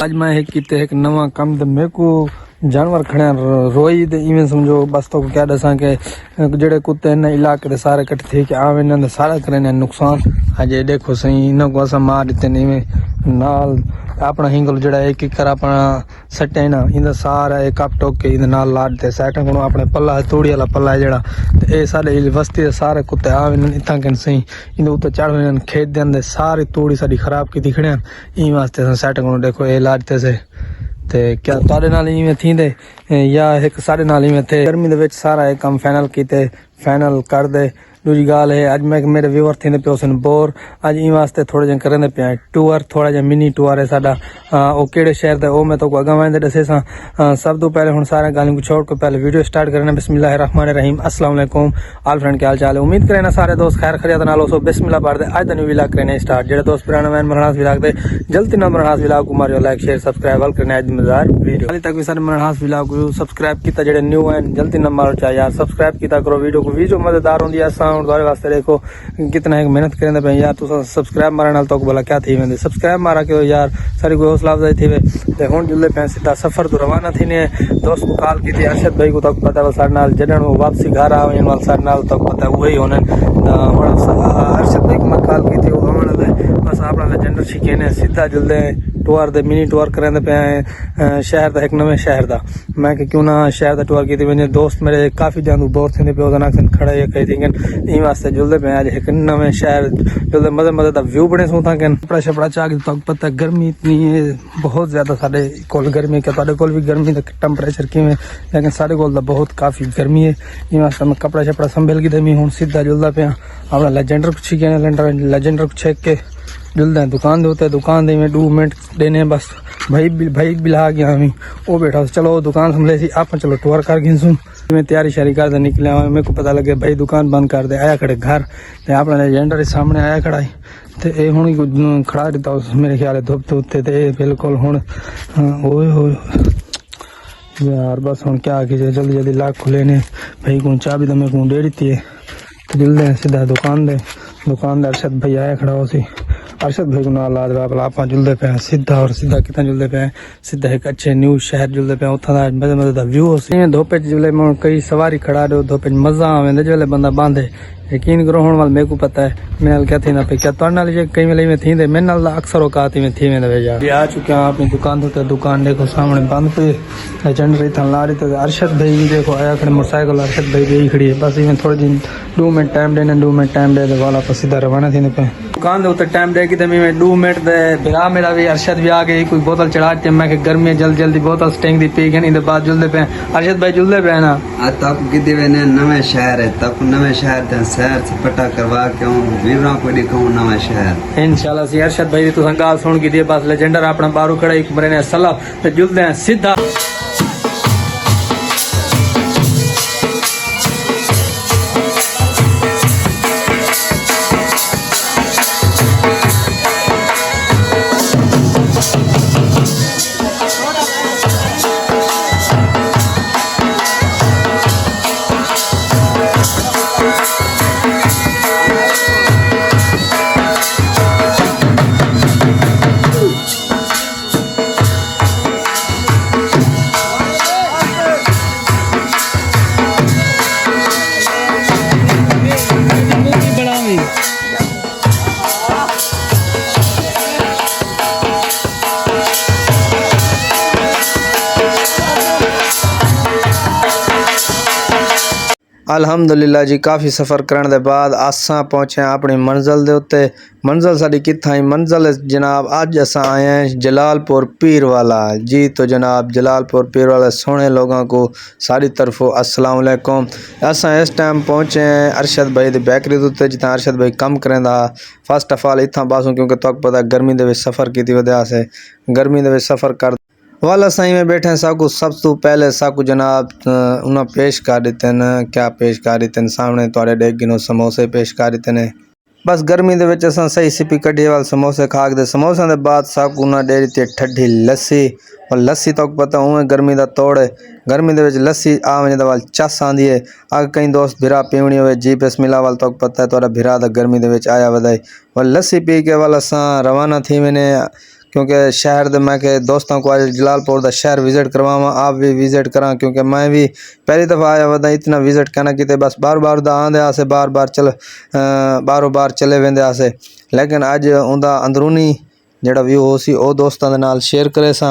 आज मैं एक नवा कम तो मेरे को जानवर खड़े रोई ते इवें समझो बस तो क्या दसा के जेड़े कुत्ते ने इलाके दे सारे इकट्ठे थे कि आवे ने सारा करे ने नुकसान। आज ये देखो सही इन्हों को असा मार दिते ने इवें नाल अपना हिंगल जड़ा एक एक कर अपना सटे ना इंदा सारा एक कप टोक के इंदा नाल लाड दे साइड को अपने पल्ला तोड़ी वाला पल्ला जड़ा ते ए सारे बस्ती दे सारे कुत्ते आवे ने इथा के सही इंदे उते चढ़ वे खेत दे अंदर सारी तोड़ी सारी खराब की दिखणे ई वास्ते साइड को देखो ए लाड से ते क्या तारे नाल इवें थींदे या एक साढ़े नाल इवें थे गर्मी दे विच सारा एक काम फाइनल कीते फाइनल कर दे। दूजी गाल है अज मैं मेरे व्यूअर थी पे उसन बोर अज इन वास्ते थोड़े जन करें पे टूर थोड़ा जहा मिनी टूर है साडा वो केड़े शहर दा वो मैं तो अगा वाइंदे दसे सा। सब तो पहले हुन सारे गालियों को छोड़ के पहले वीडियो स्टार्ट करना। बिस्मिल्लाहिर्रहमानिर्रहीम अस्सलाम वालेकुम ऑल फ्रेंड क्या हाल चाल है। उम्मीद करें ना सारे दोस्त खैर खैरियत नाल हो। बिस्मिल्लाह पढ़ दे आज दा न्यू व्लॉग करने स्टार्ट। जेड़े दोस्त पुराना मैन मरहास व्लॉग दे जल्दी ना मरहास व्लॉग को Mario like share subscribe all करने आज मजेदार वीडियो हाली तक भी सारे मरहास व्लॉग को सब्सक्राइब कीता जेड़े न्यू हैं जल्दी ना मारो चा यार सब्सक्राइब कीता करो। वीडियो मजेदार होंदी है असा तुम्हारे वास्ते देखो कितना है मेहनत करें पे यार तुम सब्सक्राइब मारने तो भला क्या थी वेंदे सब्सक्राइब मारा के यार सारी कोई हौसला अफजाई थी वे ते हुन जुल्ले पे सीधा सफर तो रवाना थी ने दोस्त को कॉल की थी अरशद भाई को तक पता है सारे नाल जडन वो वापसी घर आवे वाल सारे नाल तक पता है वही होने अरशद भाई को मैं कॉल की थी वो हमने बस अपना लेजेंडर शिकेने सीधा जुल्ले टूर दे मिनी टूर करें पे शहर दा एक नवे शहर दा मैं कि क्यों ना शहर दा टूर की वे दोस्त मेरे काफी जानू बोर थे पे अक्सर खड़े या कही थी इन वास्ते जुल्दे पे आज एक नवे शहर जुल्दे मजे मजे दा व्यू बने सो था कि कपड़ा शपड़ा चाक तो पता गर्मी इतनी है बहुत ज्यादा साडे कोल गर्मी के तुहाडे कोल भी गर्मी दा टेंपरेचर किवें लेकिन साडे कोल दा बहुत काफी गर्मी है। इन वास्ते मैं कपड़ा शपड़ा संभल के दमी हुन सीधा जुल्दा पे अपना लेजेंडर को छीके लेजेंडर को छेक के जुल्दा दुकान दे होते दुकान दे में 2 मिनट देने बस भाई बिला गया हमें वो बैठा चलो दुकान संभले सी आप चलो टूर कर गिनसूँ मैं तैयारी शारी कर दे निकले मेरे को पता लगे भाई दुकान बंद कर दे आया खड़े घर ते अपना लेजेंडर सामने आया खड़ा ते ए हुन खड़ा रहता उस मेरे ख्याल धुप तो उत्ते ते बिल्कुल हुन ओए होए यार बस हुन क्या कीजिए जल्दी जल्दी लाख खुले ने भाई को चाबी तो मेरे को दे दी है तो जल्दी सीधा दुकान दे अरशद भाई आया खड़ा उसी अरशद भाई को नाल लाद रहा आप जुलते पे सीधा और सीधा कितना जुलते पे सीधा एक अच्छे न्यू शहर जुलते पे उथा दा मजे मजे दा व्यू हो धोपे जिले में कई सवारी खड़ा रहो धोपे मजा आवे जिले बंदा बांधे यकीन करो हुन वाल मेरे को पता है मेरे नाल क्या थी ना पे क्या तुहाडे नाल जे कई वेले में थी दे मेरे नाल अक्सर औकात में थी वेंदे यार आ चुके हैं अपनी दुकान तो दुकान देखो सामने बंद पे लेजेंडरी था लाड़ी तो अरशद भाई देखो आया खड़े मोटरसाइकिल अरशद भाई भी खड़ी है बस इवें थोड़ी दिन 2 मिनट टाइम देने 2 मिनट टाइम दे वाला तो सीधा रवाना थी पे दुकान दे उते टाइम दे कि ते मैं 2 मिनट दे बिरा मेरा भी अरशद भी आ गई कोई बोतल चढ़ा के मैं कि गर्मी जल्दी बोतल स्टिंग दी पी गई इन बाद जुलदे पे अरशद भाई जुलदे पे ना आ तब किदे वेने नवे शहर है तब नवे शहर ते शहर से पता करवा के वीरा को दिखाऊं नवा शहर इंशाल्लाह सी अरशद भाई तो गाल सुन की दी बस लेजेंडर अपना बारू खड़ा एक मरे ने सलाह ते जुलदे हैं सीधा अल्हम्दुलिल्लाह जी काफ़ी सफ़र करने के बाद असां पहुँचे अपनी मंजिल के उत्ते मंजिल साड़ी कित्था ही मंजिल जनाब अज असां आए हैं जलालपुर पीरवाला जी। तो जनाब जलालपुर पीरवाला सोने लोगों को सारी तरफों अस्सलाम वालेकुम। असां इस टाइम पहुँचे हैं अरशद भाई की बेकरी के उत्ते जितना अरशद भाई कम करेंदा फर्स्ट ऑफ ऑल इतना बासूँ क्योंकि तुहानू पता गर्मी के सफ़र की वजह से गर्मी के सफ़र कर वाला साई में बैठे साकू सब तो पहले साकू जनाब उन्हें पेश कर देते न क्या पेश कर देते सामने थोड़े डेग गिनो समोसे पेश कर देते ने बस गर्मी दे विच असां सही सिपी कढ़ी वाल समोसे खा के समोसा के बाद साकू उन्हें दे दी ठंडी लस्सी और लस्सी तो पता उवें गर्मी का तोड़ है गर्मी के लस्सी आ वजे वाल चस आँदी है अगर कई दोस्त भिरा पीवनी हो जी बिस्मिल्लाह वाल तो पता है थोड़ा भिरा तो गर्मी के आया वधाई और लस्सी पी के वाल असां रवाना थी वने क्योंकि शहर दे मैं के दोस्तों को आज जलालपुर दा शहर विजिट करवावा, आप भी विजिट करा, क्योंकि मैं भी पहली दफ़ा आया वदा इतना विजिट करना किते बस बार बार दा आंदे आसे बार बार चले वेंदे आसे, लेकिन अज उंदा अंदरूनी जेड़ा व्यू हो सी ओ दोस्तां दे नाल शेयर करे सा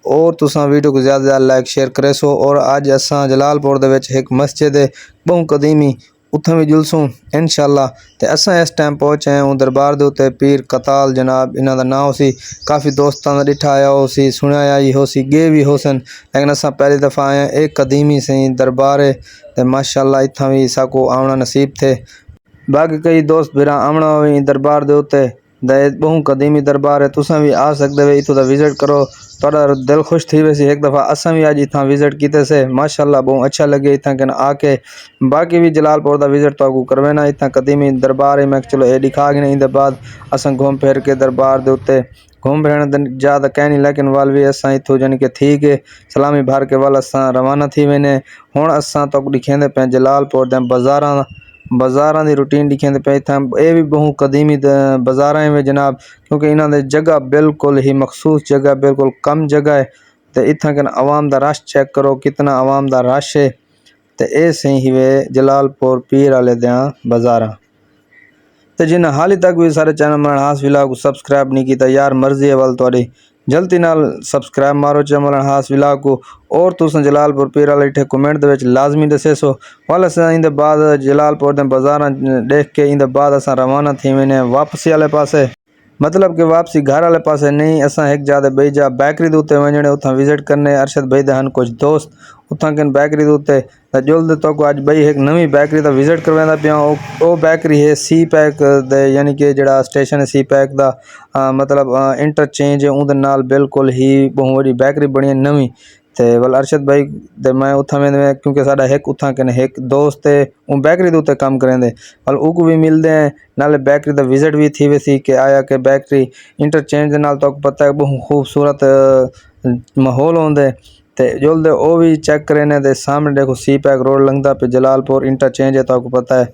और तुसां वीडियो को ज़्यादा लाइक शेयर करे सो। और अज असां जलालपुर दे विच एक मस्जिद है बहु कदीमी, उत्थां भी जुलसूं इंशाअल्लाह। ते असां इस टाइम पहुंचे हैं दरबार दे उत्ते पीर कताल जनाब इन्हां दा नाम सी, काफ़ी दोस्तां दा डिठा आया हो सी, सुनिया आई हो सी, गे भी हो सन, लेकिन असां पहली दफ़ा आए हैं। एक कदीमी सही दरबार है ते माशाअल्लाह इत्थां भी साको आवना नसीब थे। बाकी कई दोस्त बिरा आवना होवे दरबार दे उत्ते दे बहु कदीमी दरबार है, तुसां भी आ सकदे वे, इत्थों दा विजिट करो, थोड़ा दिल खुश थी वैसी। एक दफ़ा असां भी अज इतना विजिट किते से, माशाअल्लाह बहुत अच्छा लगे इतना कन आके। बाकी भी जलालपुर दा विजिट तो करवे ना, इतना कदीमी दरबार है, मैं चलो ये दिखा गए इंदे बाद असां घूम फिर के दरबार दे उत्ते घूम फिरन ज़्यादा कह नहीं, लेकिन वाल भी असां इत्थों जानी कि ठीक है सलामी भर के वाल असां रवाना थी वेने। हुण असां तो दिखेंदे पे जलालपुर दे बाज़ारां दी रूटीन दिखेंदे पे। इत्थां ये भी बहु कदीमी बाज़ारां में जनाब, क्योंकि इन्हां दे जगह बिल्कुल ही मखसूस जगह, बिल्कुल कम जगह है। तो इत्थां कन आवाम दा रश चेक करो, कितना आवाम दा रश है। तो ये सही ही वे जलालपुर पीर वाले दियां बाज़ारां। तो जिन्हें हाली तक भी सारे चैनल मलनहास विलाग को सब्सक्राइब नहीं किया यार, मर्जी है वाल थोड़ी जल्दी नाल सब्सक्राइब मारो चैनल मलनहास विलाग को। और तुम जलालपुर पीर वाले इठे कमेंट दे विच लाजमी दसे सो। वाल असां इंदे बाद जलालपुर दे बाज़ारां देख के इंदे बाद असां रवाना थी वेने वापसी वाले पासे, मतलब कि वापसी घर वाले पासे नहीं। असां एक ज़्यादा बई जा बेकरी दे उत्ते वञणे, उत्थां विजिट करने अरशद भाई दे हन कुछ दोस्त, उत्थां कन बेकरी दे उत्ते जुल्द तो अज बई एक नवी बेकरी दा विजिट करवांदा पिया। ओ बेकरी है सी पैक दे, यानी कि जड़ा स्टेशन है सी पैक दा मतलब इंटरचेंज है उहदे नाल बिल्कुल ही बहुत वड्डी बेकरी बनी है नवी। ते वल अरशद भाई दे मैं उत्थां में, क्योंकि साडा एक उत्थां कन एक दोस्त है वो बेकरी दे उत्ते काम करेंदे, वल ऊ को भी मिलते हैं नाले बेकरी दा विजिट भी थी वैसी कि आया कि बेकरी इंटरचेंज दे नाल तो पता है बहुत खूबसूरत माहौल होंदे। ते जुल्दे ओ भी चेक करें दे सामने देखो सी पैक रोड लंघदा पे जलालपुर इंटरचेंज है, तो आपको पता है।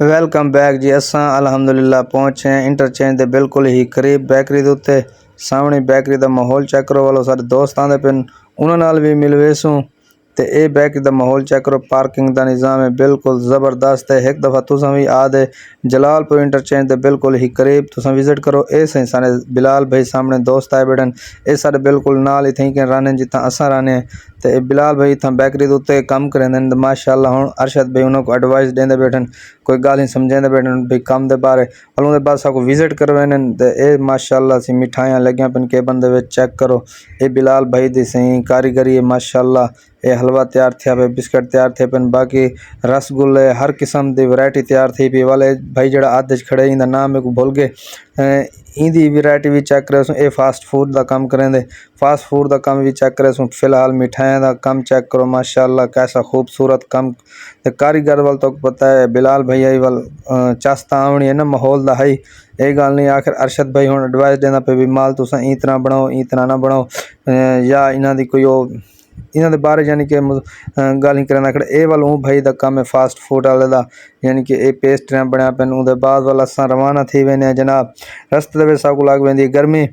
वेलकम बैक जी। असां अलहमदुलिल्लाह पहुँचे हैं इंटरचेंज दे बिल्कुल ही करीब बेकरी दे उत्ते। सामने बेकरी दा माहौल चेक करो, वालो सारे दोस्त आंदे पिन, उन्हां नाल भी मिलवे सूं। ते ए बेकरी दा माहौल चेक करो, पार्किंग दा निज़ाम है बिल्कुल ज़बरदस्त है। एक दफ़ा तुसां भी आदे जलालपुर इंटरचेंज दे बिल्कुल ही करीब तुसां विजिट करो। ए सही सारे बिलाल भाई सामने दोस्त आए बैठन, ए सारे बिल्कुल नाल ही थी के रहने जितना असां रहने। तो बिलाल भाई इतना बेकरी के उत्ते काम करेंदे माशाअल्लाह। हुण अरशद भाई उन्होंने एडवाइस देंदे बैठन, कोई गाल समझेंदे बैठन भाई काम दे बारे, और उनके बाद सबको विजिट करवाने। तो ये माशाअल्लाह सी मिठाइयाँ लगियां पिन के बंदे विच चेक करो। ये बिलाल भाई दी सही कारीगरी है माशाअल्लाह। ये हलवा तैयार थिया पे, बिस्किट तैयार थे पिन, बाकी रसगुल्ले हर किस्म की वैरायटी तैयार थी पी। वाले भाई जड़ा आधे खड़े इंदा नाम मेरे को भूल गए, इंदी वैरायटी भी चेक करे। ये फास्ट फूड का काम करेंदे, फास्ट फूड का काम भी चेक करे। फिलहाल मिठाइयाँ का काम चेक करो माशाअल्लाह, कैसा खूबसूरत काम। तो कारीगर वाल तो पता है बिलाल भैया ही वाल चास्ता आवनी है ना माहौल दा है। ये गल नहीं, आखिर अरशद भाई हुण एडवाइस देना पे भी माल तुसां इतना बनाओ इतना ना बनाओ, या इन्हां दी कोई इन्हां दे बारे यानी कि गल नहीं करना। आखिर ए वाल भाई दा काम है फास्ट फूड वाले दा, यानी कि ये पेस्ट्रियां बनया पैन। उहदे बाद वाल असां रवाना थी वेने जनाब। रस्ते दे विच साकू लग वेंदी गर्मी,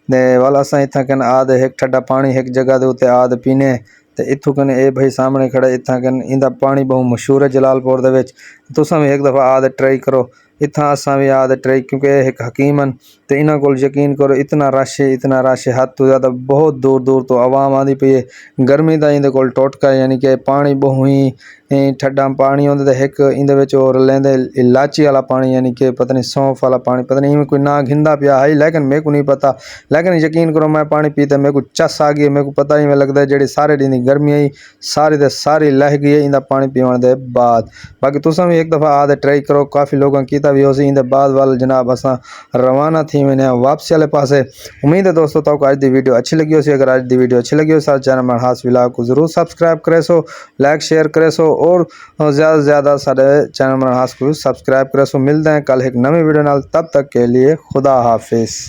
ते वाल असां इत्थां कन आदे एक ठंडा पानी एक जगह दे उत्ते आद पीने। तो इत्थों कन ए भाई सामने खड़ा इत्थां कन इंदा पानी बहुत मशहूर है जलालपुर दे विच, तुसां भी एक दफ़ा आद ट्राई करो। इत्थां असां भी आद ट्राई, क्योंकि एक हकीम हन तो इन्हां कोल यकीन करो इतना रश है हद तो ज़्यादा। बहुत दूर दूर तो आवाम आंदी पई है, गर्मी दा इंदे कोल टोटका, यानी कि पानी बहुत ही ठंडा पानी होंदा ते एक इंदे विच और लेंदे इलाची वाला पानी यानी कि पता नहीं सौंफ वाला पानी पता नहीं इवें कोई ना घिंदा पिया है लेकिन मेरे को नहीं पता लेकिन यकीन करो मैं पानी पीते मेरे को चस आ गई मेरे को पता ही में लगता है जेड़ी सारे दिन दी गर्मी आई सारी दे सारी लह गई है इंदा पानी पीवन दे बाद बाकी तुसां भी एक दफ़ा आदे ट्राई करो काफ़ी लोगों कीता भी होसी इंदे बाद वाल जनाब असां रवाना थी मैंने वापसी वाले पासे उम्मीद है दोस्तों तो आज दी वीडियो अच्छी लगी हो अगर आज दी वीडियो अच्छी लगी हो सारे चैनल में हास व्लॉग को जरूर सब्सक्राइब करे सो लाइक शेयर करे सो और ज़्यादा से ज़्यादा सारे चैनल में हास को सब्सक्राइब करे सो मिलते हैं कल एक नई वीडियो नाल तब तक के लिए खुदा हाफिज़।